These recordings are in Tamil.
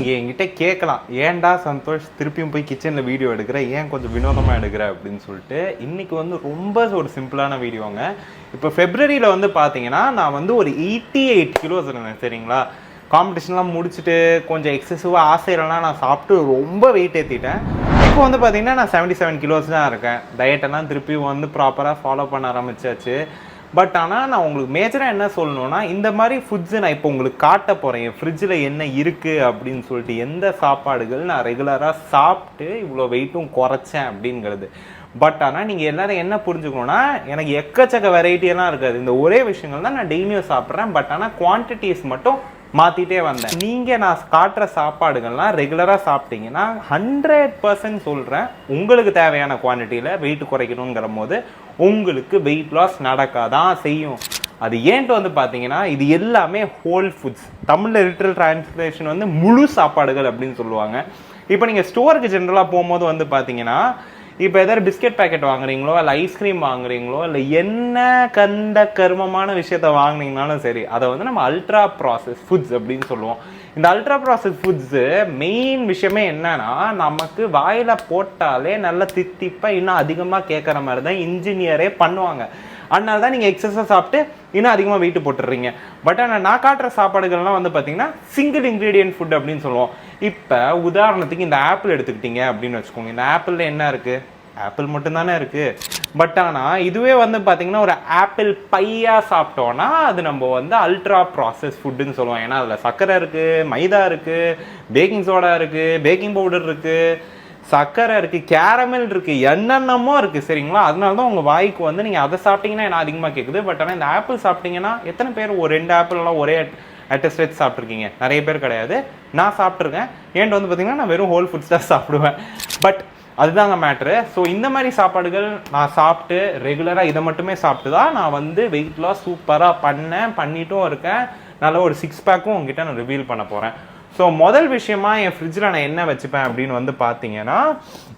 நீங்கள் என்கிட்ட கேட்கலாம், ஏன்டா சந்தோஷ் திருப்பியும் போய் கிச்சனில் வீடியோ எடுக்கிற, ஏன் கொஞ்சம் வினோதமாக எடுக்கிற அப்படின்னு சொல்லிட்டு. இன்றைக்கி வந்து ரொம்ப ஒரு சிம்பிளான வீடியோங்க. இப்போ ஃபெப்ரவரியில் வந்து பார்த்தீங்கன்னா நான் வந்து ஒரு 88 கிலோஸ் இருந்தேன் சரிங்களா. காம்படிஷன்லாம் முடிச்சுட்டு கொஞ்சம் எக்ஸசிவாக ஆசையிலலாம் நான் சாப்பிட்டு ரொம்ப வெயிட் ஏற்றிட்டேன். இப்போ வந்து பார்த்தீங்கன்னா நான் 77 கிலோஸ் தான் இருக்கேன். டயட்டெல்லாம் திருப்பியும் வந்து ப்ராப்பராக ஃபாலோ பண்ண ஆரம்பிச்சாச்சு. பட் ஆனால் நான் உங்களுக்கு மேஜராக என்ன சொல்லணுன்னா, இந்த மாதிரி ஃபுட்ஸு நான் இப்போ உங்களுக்கு காட்ட போகிறேன். என் ஃப்ரிட்ஜில் என்ன இருக்குது அப்படின்னு சொல்லிட்டு, எந்த சாப்பாடுகள் நான் ரெகுலராக சாப்பிட்டு இவ்வளோ வெயிட்டும் குறைச்சேன் அப்படிங்கிறது. பட் ஆனால் நீங்கள் எல்லோரும் என்ன புரிஞ்சுக்கணுன்னா, எனக்கு எக்கச்சக்க வெரைட்டியெல்லாம் இருக்காது. இந்த ஒரே விஷயங்கள் தான் நான் டெய்லியும் சாப்பிட்றேன். பட் ஆனால் குவான்டிட்டிஸ் மட்டும் மாற்றிட்டே வந்தேன். நீங்கள் நான் காட்டுற சாப்பாடுகள்லாம் ரெகுலராக சாப்பிட்டீங்கன்னா 100% சொல்கிறேன், உங்களுக்கு தேவையான குவான்டிட்டியில் வெயிட் குறைக்கணுங்கிற போது உங்களுக்கு வெயிட் லாஸ் நடக்காதான் செய்யும். அது ஏன்ட்டு வந்து பார்த்தீங்கன்னா, இது எல்லாமே ஹோல் ஃபுட்ஸ். தமிழில் லிட்ரல் டிரான்ஸ்லேஷன் வந்து முழு சாப்பாடுகள் அப்படின்னு சொல்லுவாங்க. இப்போ நீங்கள் ஸ்டோருக்கு ஜென்ரலாக போகும்போது வந்து பார்த்தீங்கன்னா, இப்போ எதாவது பிஸ்கெட் பேக்கெட் வாங்குறீங்களோ இல்லை ஐஸ்கிரீம் வாங்குறீங்களோ இல்லை என்ன கண்ட கர்மமான விஷயத்த வாங்கினீங்கனாலும் சரி, அதை வந்து நம்ம அல்ட்ரா ப்ராசஸ் ஃபுட்ஸ் அப்படின்னு சொல்லுவோம். இந்த அல்ட்ரா ப்ராசஸ் ஃபுட்ஸு மெயின் விஷயமே என்னன்னா, நமக்கு வாயில் போட்டாலே நல்லா தித்திப்பாக இன்னும் அதிகமாக கேட்குற மாதிரி தான் இன்ஜினியரே பண்ணுவாங்க. அதனால தான் நீங்கள் எக்ஸஸாக சாப்பிட்டு இன்னும் அதிகமாக வெயிட் போட்டுடுறீங்க. பட் ஆனால் நான் காட்டுற சாப்பாடுகள்லாம் வந்து பார்த்தீங்கன்னா சிங்கிள் இன்க்ரீடியன்ட் ஃபுட் அப்படின்னு சொல்லுவோம். இப்போ உதாரணத்துக்கு இந்த ஆப்பிள் எடுத்துக்கிட்டீங்க அப்படின்னு வச்சுக்கோங்க. இந்த ஆப்பிளில் என்ன இருக்குது? ஆப்பிள் மட்டும்தானே இருக்குது. பட் ஆனால் இதுவே வந்து பார்த்தீங்கன்னா ஒரு ஆப்பிள் பையாக சாப்பிட்டோன்னா அது நம்ம வந்து அல்ட்ரா ப்ராசஸ் ஃபுட்டுன்னு சொல்லுவோம். ஏன்னா அதில் சர்க்கரை இருக்குது, மைதா இருக்குது, பேக்கிங் சோடா இருக்குது, பேக்கிங் பவுடர் இருக்குது, சர்க்கரை இருக்குது, கேரமல் இருக்குது, என்னென்னமோ இருக்குது சரிங்களா. அதனால தான் உங்கள் வாய்க்கு வந்து நீங்கள் அதை சாப்பிட்டீங்கன்னா என்ன அதிகமாக கேட்குது. பட் ஆனால் இந்த ஆப்பிள் சாப்பிட்டீங்கன்னா எத்தனை பேர் ஒரு 2 ஆப்பிள்லாம் ஒரே அட்டஸ்டேட் சாப்பிட்ருக்கீங்க? நிறைய பேர் கிடையாது. நான் சாப்பிட்ருக்கேன். ஏன்ட்டு வந்து பார்த்தீங்கன்னா நான் வெறும் ஹோல் ஃபுட்ஸ் தான் சாப்பிடுவேன். பட் அதுதாங்க மேட்ரு. ஸோ இந்த மாதிரி சாப்பாடுகள் நான் சாப்பிட்டு ரெகுலராக இதை மட்டுமே சாப்பிட்டு தான் நான் வந்து வெயிட் லாஸ் சூப்பராக பண்ணிட்டும் இருக்கேன். நல்ல ஒரு 6 பேக்கும் உங்ககிட்ட நான் ரிவீல் பண்ண போகிறேன். ஸோ முதல் விஷயமா என் ஃப்ரிட்ஜில் நான் என்ன வச்சுப்பேன் அப்படின்னு வந்து பார்த்தீங்கன்னா,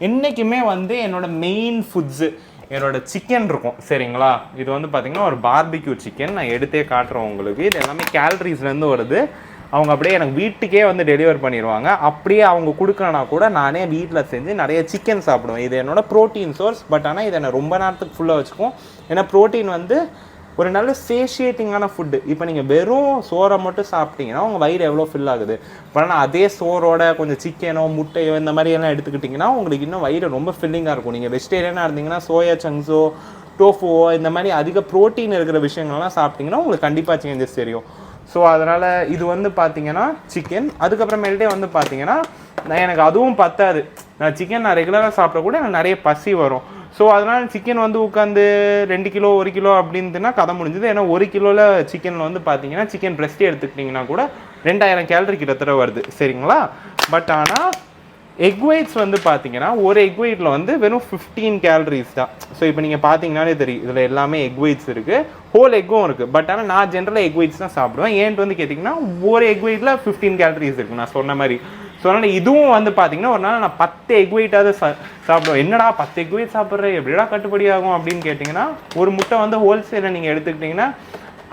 என்றைக்குமே வந்து என்னோட மெயின் ஃபுட்ஸு என்னோட சிக்கன் இருக்கும் சரிங்களா. இது வந்து பார்த்தீங்கன்னா ஒரு பார்பிக்யூ சிக்கன். நான் எடுத்தே காட்டுறேன் உங்களுக்கு. இது எல்லாமே கேலரிஸ்லேருந்து வருது. அவங்க அப்படியே எனக்கு வீட்டுக்கே வந்து டெலிவர் பண்ணிடுவாங்க. அப்படியே அவங்க கொடுக்கலனா கூட நானே வீட்டில் செஞ்சு நிறைய சிக்கன் சாப்பிடுவேன். இது என்னோட ப்ரோட்டீன் சோர்ஸ். பட் ஆனால் இதை நான் ரொம்ப நேரத்துக்கு ஃபுல்லாக வச்சுக்குவோம். ஏன்னா ப்ரோட்டீன் வந்து ஒரு நல்ல சேஷியேட்டிங்கான ஃபுட்டு. இப்போ நீங்கள் வெறும் சோறை மட்டும் சாப்பிட்டீங்கன்னா உங்கள் வயிறு எவ்வளோ ஃபில் ஆகுது. ஆனால் அதே சோறோட கொஞ்சம் சிக்கனோ முட்டையோ இந்த மாதிரி எல்லாம் எடுத்துக்கிட்டிங்கன்னா உங்களுக்கு இன்னும் வயிறு ரொம்ப ஃபில்லிங்காக இருக்கும். நீங்கள் வெஜிடேரியனாக இருந்தீங்கன்னா சோயா சங்க்ஸோ டோஃபுவோ இந்த மாதிரி அதிக ப்ரோட்டீன் இருக்கிற விஷயங்கள்லாம் சாப்பிட்டிங்கன்னா உங்களுக்கு கண்டிப்பாக சேஞ்சஸ் தெரியும். ஸோ அதனால் இது வந்து பார்த்தீங்கன்னா சிக்கன். அதுக்கப்புறமேல்ட்டே வந்து பார்த்தீங்கன்னா எனக்கு அதுவும் பத்தாது. நான் சிக்கன் நான் ரெகுலராக சாப்பிட கூட எனக்கு நிறைய பசி வரும். ஸோ அதனால் சிக்கன் வந்து உட்காந்து 2 கிலோ 1 கிலோ அப்படின்ட்டுனா கதை முடிஞ்சுது. ஏன்னா 1 கிலோவில் சிக்கன் வந்து பார்த்தீங்கன்னா சிக்கன் பிரெஸ்ட்டே எடுத்துக்கிட்டிங்கன்னா கூட 2000 கேலரி கிட்டத்தட்ட வருது சரிங்களா. பட் ஆனால் எக் ஒயிட்ஸ் வந்து பார்த்தீங்கன்னா ஒரு எக் ஒயிட்டில் வந்து வெறும் 15 கேலரிஸ் தான். ஸோ இப்போ நீங்கள் பார்த்தீங்கன்னாலே தெரியும் இதில் எல்லாமே எக் ஒயிட்ஸ் இருக்குது, ஹோல் எக்கும் இருக்குது. பட் ஆனால் நான் ஜென்ரலாக எக் ஒயிட்ஸ் தான் சாப்பிடுவேன். ஏன்ட்டு வந்து கேட்டிங்கன்னா ஒரு எக் ஒயிட்டில் 15 கேலரிஸ் இருக்குது நான் சொன்ன மாதிரி. ஸோ அதனால் இதுவும் வந்து பார்த்தீங்கன்னா ஒரு நாள் நான் 10 எக் ஒயிட்டாவது சாப்பிடுவேன். என்னடா 10 எக் ஒயிட் சாப்பிட்றேன் எப்படிடா கட்டுப்படி ஆகும் அப்படின்னு கேட்டிங்கன்னா, ஒரு முட்டை வந்து ஹோல்சேலில் நீங்கள் எடுத்துக்கிட்டிங்கன்னா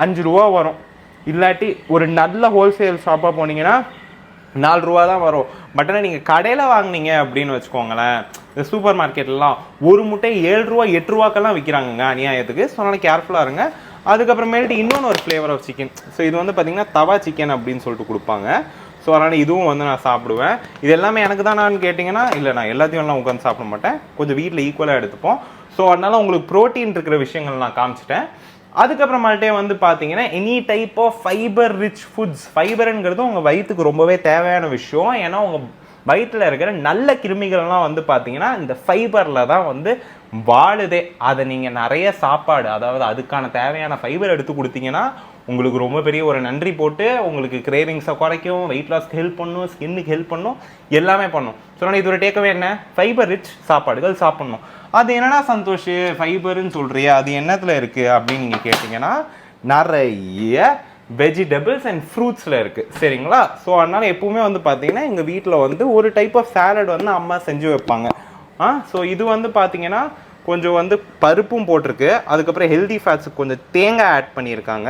5 ரூபா வரும். இல்லாட்டி ஒரு நல்ல ஹோல்சேல் ஷாப்பாக போனீங்கன்னா 4 ரூபா தான் வரும். பட் ஆனால் நீங்கள் கடையில் வாங்கினீங்க அப்படின்னு வச்சுக்கோங்களேன், இந்த சூப்பர் மார்க்கெட்லாம் ஒரு முட்டை 7 ரூபா 8 ரூபாக்கெல்லாம் விற்கிறாங்கங்க அநியாயத்துக்கு. ஸோ அதனால் கேர்ஃபுல்லாக இருங்க. அதுக்கப்புறமேட்டு இன்னொன்று ஒரு ஃப்ளேவர் ஆஃப் சிக்கன். ஸோ இது வந்து பார்த்திங்கன்னா தவா சிக்கன் அப்படின்னு சொல்லிட்டு கொடுப்பாங்க. ஸோ அதனால் இதுவும் வந்து நான் சாப்பிடுவேன். இது எல்லாமே எனக்கு தான் நான் கேட்டிங்கன்னா இல்லை, நான் எல்லாத்தையும் எல்லாம் உட்காந்து சாப்பிட மாட்டேன். கொஞ்சம் வீட்டில் ஈக்குவலாக எடுத்துப்போம். ஸோ அதனால் உங்களுக்கு ப்ரோட்டீன் இருக்கிற விஷயங்கள் நான் காமிச்சிட்டேன். அதுக்கப்புறமாட்டே வந்து பார்த்தீங்கன்னா any type of fiber rich foods. ஃபைபருங்கிறது உங்கள் வயிற்றுக்கு ரொம்பவே தேவையான விஷயம். ஏன்னா உங்கள் வயிற்றில் இருக்கிற நல்ல கிருமிகள்லாம் வந்து பார்த்தீங்கன்னா இந்த ஃபைபரில் தான் வந்து வாழுதே. அதை நீங்கள் நிறைய சாப்பாடு, அதாவது அதுக்கான தேவையான ஃபைபர் எடுத்து கொடுத்தீங்கன்னா உங்களுக்கு ரொம்ப பெரிய ஒரு நன்றி போட்டு உங்களுக்கு கிரேவிங்ஸை குறைக்கும், வெயிட் லாஸ்க்கு ஹெல்ப் பண்ணும், ஸ்கின்னுக்கு ஹெல்ப் பண்ணும், எல்லாமே பண்ணும். ஸோ நான் இது ஒரு டேக்கவே என்ன, ஃபைபர் ரிச் சாப்பாடுகள் சாப்பிட்ணும். அது என்னன்னா சந்தோஷ் ஃபைபர்னு சொல்கிறியா, அது என்னத்தில் இருக்குது அப்படின்னு நீங்கள் கேட்டிங்கன்னா நிறைய வெஜிடபிள்ஸ் அண்ட் ஃப்ரூட்ஸில் இருக்குது சரிங்களா. ஸோ அதனால் எப்பவுமே வந்து பார்த்தீங்கன்னா எங்கள் வீட்டில் வந்து ஒரு டைப் ஆஃப் சாலட் வந்து அம்மா செஞ்சு வைப்பாங்க. ஸோ இது வந்து பார்த்தீங்கன்னா கொஞ்சம் வந்து பருப்பும் போட்டிருக்கு. அதுக்கப்புறம் ஹெல்தி ஃபேட்ஸுக்கு கொஞ்சம் தேங்காய் ஆட் பண்ணியிருக்காங்க.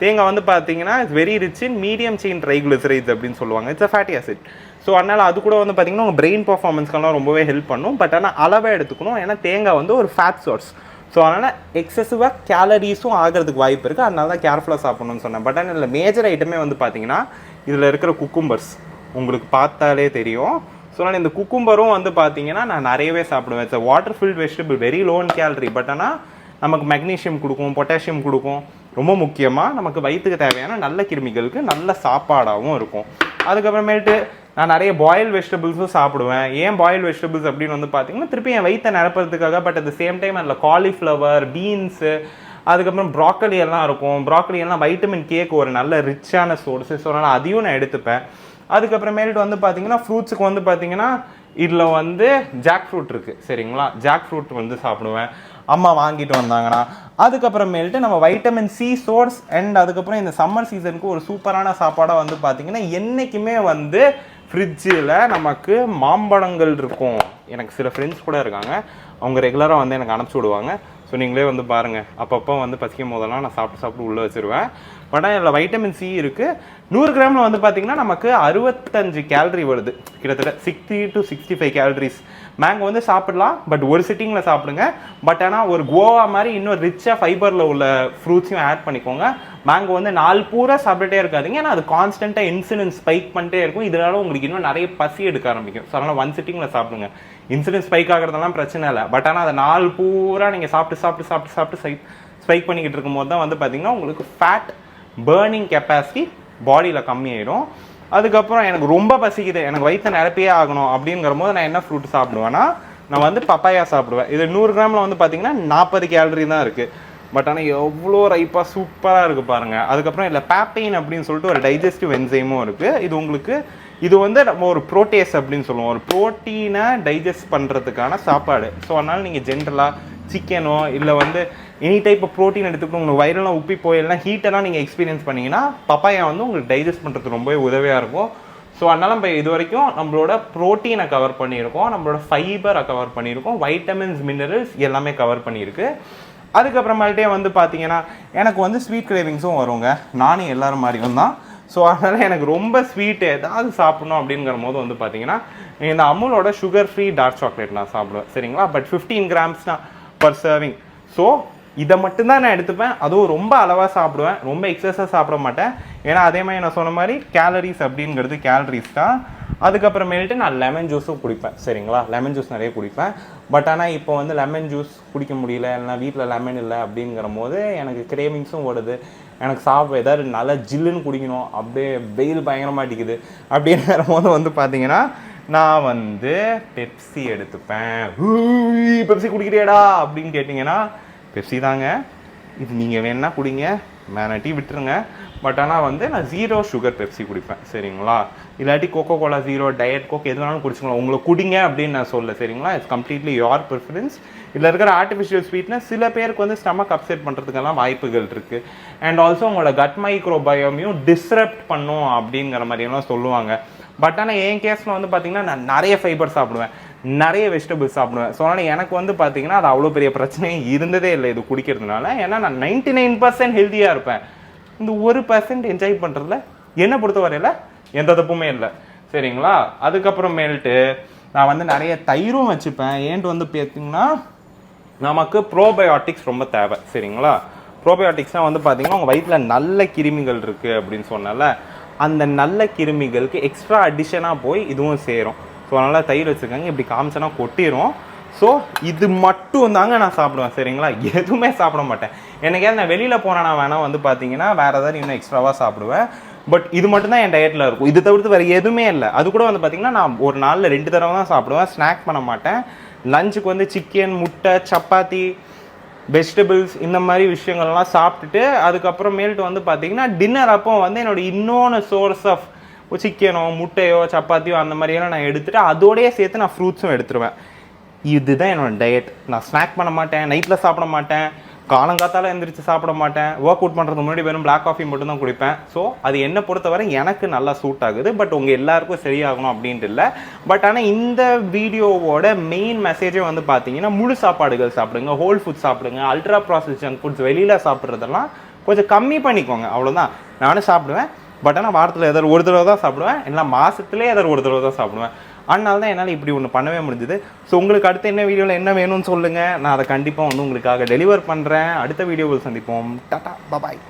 தேங்காய் வந்து பார்த்தீங்கன்னா it's very rich in medium chain triglycerides அப்படின்னு சொல்லுவாங்க. It's a fatty acid. So அதனால் அது கூட வந்து பார்த்திங்கன்னா உங்கள் பிரெயின் பர்ஃபார்மன்ஸ்க்கெல்லாம் ரொம்பவே ஹெல்ப் பண்ணும். பட் ஆனால் அளவாக எடுத்துக்கணும். ஏன்னா தேங்காய் வந்து ஒரு ஃபேட் சோர்ஸ். ஸோ அதனால் எக்ஸசிவாக கேலரிஸும் ஆகிறதுக்கு வாய்ப்பு இருக்குது. அதனால தான் கேர்ஃபுல்லாக சாப்பிட்ணுன்னு சொன்னேன். பட் ஆனால் இதில் மேஜர் ஐட்டமே வந்து பார்த்திங்கன்னா இதில் இருக்கிற குக்கும்பர்ஸ் உங்களுக்கு பார்த்தாலே தெரியும். ஸோ அதனால் இந்த குக்கும்பரும் வந்து பார்த்திங்கன்னா நான் நிறையவே சாப்பிடுவேன். It's water filled vegetable, very low in calorie. But ஆனால் நமக்கு மெக்னீஷியம் கொடுக்கும், பொட்டாசியம் கொடுக்கும். ரொம்ப முக்கியமாக நமக்கு வயிற்றுக்கு தேவையான நல்ல கிருமிகளுக்கு நல்ல சாப்பாடாகவும் இருக்கும். அதுக்கப்புறமேட்டு நான் நிறைய பாயில் வெஜிடபிள்ஸும் சாப்பிடுவேன். ஏன் பாயில் வெஜிடபிள்ஸ் அப்படின்னு வந்து பார்த்தீங்கன்னா திருப்பி என் வயிற்றை நிரப்புறதுக்காக. But at the same time அதில் காலிஃப்ளவர், பீன்ஸு, அதுக்கப்புறம் ப்ராக்கலி எல்லாம் இருக்கும். ப்ராக்கலி எல்லாம் வைட்டமின் கேக்கு ஒரு நல்ல ரிச்சான சோர்ஸு. ஸோ அதனால் அதையும் நான் எடுத்துப்பேன். அதுக்கப்புறமேட்டு வந்து பார்த்தீங்கன்னா ஃப்ரூட்ஸுக்கு வந்து பார்த்தீங்கன்னா இதில் வந்து ஜாக் ஃப்ரூட் இருக்குது சரிங்களா. ஜாக் ஃப்ரூட் வந்து சாப்பிடுவேன் அம்மா வாங்கிட்டு வந்தாங்கன்னா. அதுக்கப்புறமேல்ட்டு நம்ம வைட்டமின் சி சோர்ஸ். அண்ட் அதுக்கப்புறம் இந்த சம்மர் சீசனுக்கு ஒரு சூப்பரான சாப்பாடாக வந்து பார்த்திங்கன்னா என்றைக்குமே வந்து ஃப்ரிட்ஜில் நமக்கு மாம்பழங்கள் இருக்கும். எனக்கு சில ஃப்ரெண்ட்ஸ் கூட இருக்காங்க, அவங்க ரெகுலராக வந்து எனக்கு அனுப்பிச்சி விடுவாங்க. ஸோ நீங்களே வந்து பாருங்கள், அப்பப்போ வந்து பசிக்கும் போதெல்லாம் நான் சாப்பிட்டு உள்ளே வச்சுருவேன். பட் இதில் வைட்டமின் சி இருக்குது. 100 கிராமில் வந்து பார்த்திங்கன்னா நமக்கு 65 கேலரி வருது. கிட்டத்தட்ட 60 to 65 கேலரிஸ். மேங்கோ வந்து சாப்பிடலாம், பட் ஒரு சிட்டிங்கில் சாப்பிடுங்க. பட் ஆனால் ஒரு கோவா மாதிரி இன்னும் ரிச்சாக ஃபைபரில் உள்ள ஃப்ரூட்ஸையும் ஆட் பண்ணிக்கோங்க. மேங்கோ வந்து நாள் பூரா சாப்பிட்டுட்டே இருக்காதிங்க, ஏன்னா அது கான்ஸ்டண்ட்டாக இன்சுலின் ஸ்பைக் பண்ணிட்டே இருக்கும். இதனால உங்களுக்கு இன்னும் நிறைய பசி எடுக்க ஆரம்பிக்கும். ஸோ அதனால் ஒன் சிட்டிங்கில் சாப்பிடுங்க. இன்சுலின் ஸ்பைக் ஆகிறதெல்லாம் பிரச்சனை இல்லை. பட் ஆனால் அதை நாள் பூரா நீங்கள் சாப்பிட்டு ஸ்பைக் பண்ணிக்கிட்டு இருக்கும்போது தான் வந்து பார்த்திங்கன்னா உங்களுக்கு ஃபேட் பர்னிங் கெப்பாசிட்டி பாடியில் கம்மியாயிடும். அதுக்கப்புறம் எனக்கு ரொம்ப பசிக்குது, எனக்கு வயிற்று நிரப்பியே ஆகணும் அப்படிங்கிற போது நான் என்ன ஃப்ரூட் சாப்பிடுவேன்னா நான் வந்து பப்பாயா சாப்பிடுவேன். இது 100 கிராமில் வந்து பார்த்திங்கன்னா 40 கேலரி தான் இருக்குது. பட் ஆனால் எவ்வளோ ரைப்பாக சூப்பராக இருக்குது பாருங்கள். அதுக்கப்புறம் இல்லை பேப்பைன் அப்படின்னு சொல்லிட்டு ஒரு டைஜஸ்டிவ் என்சைமும் இருக்குது. இது உங்களுக்கு இது வந்து நம்ம ஒரு ப்ரோட்டேஸ் அப்படின்னு சொல்லுவோம், ஒரு ப்ரோட்டீனை டைஜஸ்ட் பண்ணுறதுக்கான சாப்பாடு. ஸோ அதனால் நீங்கள் ஜென்ரலாக சிக்கனோ இல்லை வந்து எனி டைப் ஆஃப் ப்ரோட்டீன் எடுத்துக்கணும். உங்களுக்கு வயிறெல்லாம் உப்பி போயெல்லாம் ஹீட்டெல்லாம் நீங்கள் எக்ஸ்பீரியன்ஸ் பண்ணிங்கன்னா பப்பாயா வந்து உங்களுக்கு டைஜஸ்ட் பண்ணுறதுக்கு ரொம்பவே உதவியாக இருக்கும். ஸோ அதனால் நம்ம இது வரைக்கும் நம்மளோட ப்ரோட்டீனை கவர் பண்ணியிருக்கோம், நம்மளோட ஃபைபரை கவர் பண்ணியிருக்கோம், வைட்டமின்ஸ், மினரல்ஸ் எல்லாமே கவர் பண்ணியிருக்கு. அதுக்கப்புறமேட்டே வந்து பார்த்தீங்கன்னா எனக்கு வந்து ஸ்வீட் கிரேவிங்ஸும் வருங்க. நானும் எல்லோரும் மாதிரியும் தான். ஸோ அதனால் எனக்கு ரொம்ப ஸ்வீட்டு ஏதாவது சாப்பிடணும் அப்படிங்கிற போது வந்து பார்த்தீங்கன்னா இந்த அமுலோட சுகர் ஃப்ரீ டார்க் சாக்லேட் நான் சாப்பிடுவேன் சரிங்களா. பட் 15 கிராம்ஸ் தான் பர் சர்விங். ஸோ இதை மட்டும்தான் நான் எடுத்துப்பேன். அதுவும் ரொம்ப அளவாக சாப்பிடுவேன், ரொம்ப எக்ஸஸாக சாப்பிட மாட்டேன். ஏன்னா அதே மாதிரி நான் சொன்ன மாதிரி கேலரிஸ் அப்படிங்கிறது கேலரிஸ் தான். அதுக்கப்புறமேட்டு நான் லெமன் ஜூஸும் குடிப்பேன் சரிங்களா. லெமன் ஜூஸ் நிறைய குடிப்பேன். பட் ஆனால் இப்போ வந்து லெமன் ஜூஸ் குடிக்க முடியல, இல்லைனா வீட்டில் லெமன் இல்லை அப்படிங்கிற போது எனக்கு கிரேவிங்ஸும் ஓடுது. எனக்கு ஏதாவது நல்லா ஜில்லுன்னு குடிக்கணும், அப்படியே வெயில் பயங்கரமாக அடிக்குது அப்படிங்கிற போது வந்து பார்த்தீங்கன்னா நான் வந்து பெப்சி எடுத்துப்பேன். பெப்சி குடிக்கிறியாடா அப்படின்னு கேட்டிங்கன்னா பெப்சி தாங்க. இது நீங்கள் வேணா குடிங்க, மேனாட்டி விட்டுருங்க. பட் ஆனால் வந்து நான் 0 சுகர் பெப்சி குடிப்பேன் சரிங்களா. இல்லாட்டி கோகோ கோலா 0, டயட் கோக் எது வேணாலும் குடிச்சுக்கலாம். உங்களை குடிங்க அப்படின்னு நான் சொல்ல சரிங்களா. It's completely your preference. இதில் இருக்கிற ஆர்டிஃபிஷியல் ஸ்வீட்னஸ் சில பேருக்கு வந்து ஸ்டமக் அப்செட் பண்ணுறதுக்கெல்லாம் வாய்ப்புகள் இருக்குது. அண்ட் ஆல்சோ உங்களோட கட் மைக்ரோபயோமையும் டிஸ்ரப்ட் பண்ணும் அப்படிங்கிற மாதிரியெல்லாம் சொல்லுவாங்க. பட் ஆனால் என் கேஸில் வந்து பார்த்திங்கன்னா நான் நிறைய ஃபைபர் சாப்பிடுவேன், நிறைய வெஜிடபிள்ஸ் சாப்பிடுவேன். ஸோ அதனால் எனக்கு வந்து பார்த்திங்கன்னா அது அவ்வளோ பெரிய பிரச்சனையே இருந்ததே இல்லை இது குடிக்கிறதுனால. ஏன்னா நான் 99% ஹெல்த்தியாக இருப்பேன். இந்த 1% என்ஜாய் பண்ணுறதுல என்னை பொறுத்த வரையில் எந்த தப்புமே இல்லை சரிங்களா. அதுக்கப்புறமேல்ட்டு நான் வந்து நிறைய தயிரும் வச்சுப்பேன். ஏன்ட்டு வந்து பார்த்திங்கன்னா நமக்கு ப்ரோபயோட்டிக்ஸ் ரொம்ப தேவை சரிங்களா. ப்ரோபயோட்டிக்ஸ்னால் வந்து பார்த்திங்கன்னா உங்கள் வயிற்றில் நல்ல கிருமிகள் இருக்குது அப்படின்னு சொன்னால அந்த நல்ல கிருமிகளுக்கு எக்ஸ்ட்ரா அடிஷனாக போய் இதுவும் சேரும். ஸோ அதனால் தயிர் வச்சுருக்காங்க, இப்படி காமிச்சனா கொட்டிடும். ஸோ இது மட்டும் தாங்க நான் சாப்பிடுவேன் சரிங்களா. எதுவுமே சாப்பிட மாட்டேன். எனக்கே நான் வெளியில் போனேன்னா வேணால் வந்து பார்த்தீங்கன்னா வேறு ஏதாவது இன்னும் எக்ஸ்ட்ராவாக சாப்பிடுவேன். பட் இது மட்டும்தான் என் டயட்டில் இருக்கும். இது தவிர்த்து வேறு எதுவுமே இல்லை. அது கூட வந்து பார்த்திங்கன்னா நான் ஒரு நாளில் 2 தடவை தான் சாப்பிடுவேன், ஸ்நாக் பண்ண மாட்டேன். லஞ்சுக்கு வந்து சிக்கன், முட்டை, சப்பாத்தி, வெஜிடபிள்ஸ் இந்த மாதிரி விஷயங்கள்லாம் சாப்பிட்டுட்டு அதுக்கப்புறமேல்ட்டு வந்து பார்த்திங்கன்னா டின்னர் அப்போ வந்து என்னோடய இன்னொன்று சோர்ஸ் ஆஃப் சிக்கனோ, முட்டையோ, சப்பாத்தியோ அந்த மாதிரியெல்லாம் நான் எடுத்துகிட்டு அதோடையே சேர்த்து நான் ஃப்ரூட்ஸும் எடுத்துருவேன். இதுதான் என்னோடய டயட். நான் ஸ்நாக் பண்ண மாட்டேன், நைட்டில் சாப்பிட மாட்டேன். காலங்காத்தால எந்திரிச்சு சாப்பிட மாட்டேன். ஒர்க் அவுட் பண்ணுறதுக்கு முன்னாடி வெறும் பிளாக் காஃபி மட்டும் தான் குடிப்பேன். ஸோ அது என்னை பொறுத்தவரை எனக்கு நல்லா சூட் ஆகுது. பட் உங்கள் எல்லாருக்கும் சரியாகணும் அப்படின்ட்டு இல்லை. பட் ஆனால் இந்த வீடியோவோட மெயின் மெசேஜே வந்து பார்த்தீங்கன்னா, முழு சாப்பாடுகள் சாப்பிடுங்க, ஹோல் ஃபுட் சாப்பிடுங்க, அல்ட்ரா ப்ராசஸ் ஜங்க் ஃபுட்ஸ் வெளியில் சாப்பிட்றதெல்லாம் கொஞ்சம் கம்மி பண்ணிக்கோங்க. அவ்வளோதான். நானும் சாப்பிடுவேன். பட் ஆனால் வாரத்தில் ஏதாவது ஒரு தடவை தான் சாப்பிடுவேன், இல்லை மாதத்துலேயே ஏதாவது ஒரு தடவை தான் சாப்பிடுவேன். அதனால தான் என்னால் இப்படி ஒன்று பண்ணவே முடிஞ்சுது. ஸோ உங்களுக்கு அடுத்து என்ன வீடியோவில் என்ன வேணும்னு சொல்லுங்கள். நான் அதை கண்டிப்பாக வந்து உங்களுக்காக டெலிவர் பண்ணுறேன். அடுத்த வீடியோவில் சந்திப்போம். டாடா பாய்.